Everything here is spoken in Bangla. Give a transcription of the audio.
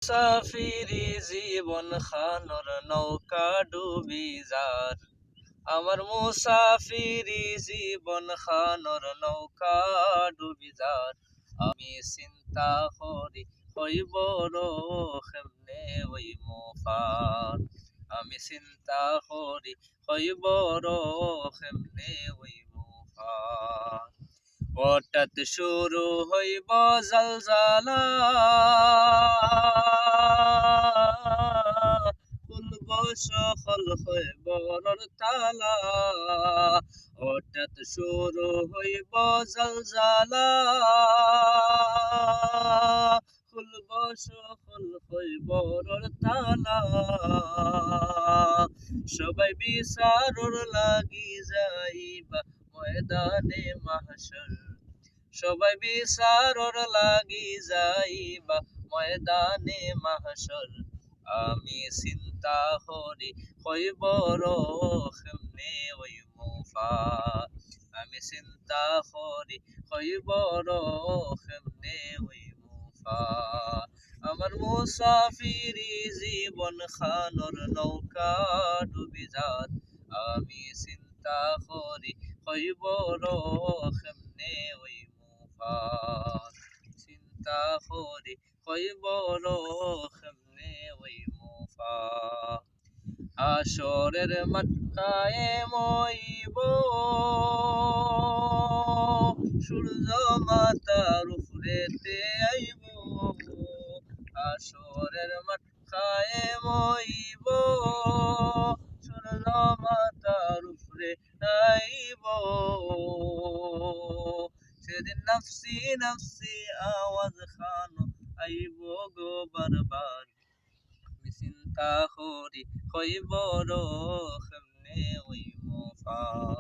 মুসাফিরি জীবন খানোর নৌকা ডুবি যার, আমার মুসাফিরি জীবন খানোর নৌকা ডুবি যার। আমি চিন্তা করি হইব কেমনে ওই মুফার, আমি চিন্তা করি হইব কেমনে ওই মুফার। হঠাৎ শুরু হইব জলজালা, খুলব সকল হইব তালা। হঠাৎ শুরু হইব জলজালা, খুলব সকল হইব তালা। সবাই বিচারর লাগি যাইবা ময়দানে মাহশর, সবাই বিচারর লাগি যাইবা ময়দানে মাহশর। আমি চিন্তা করি হইব কেমনে ওই মুফার, আমি চিন্তা করি হইব কেমনে ওই মুফার। আমার মুসাফিরি জীবন খানোর নৌকা ডুবি যার, আমি চিন্তা করি হইব কেমনে ওই মুফার, চিন্তা করি হইব কেমনে ওই মুফার। হাসরের মাঠ কায়েম হইব, সূর্য মাথার উপরেতে আইব। হাসরের মাঠ কায়েম হইব, সূর্য মাথার উপরে আইব। সেদিন নফসি নফসি আওয়াজ খানো আইব গো বারবার। আমি চিন্তা করি হইব কেমনে ওই মুফার।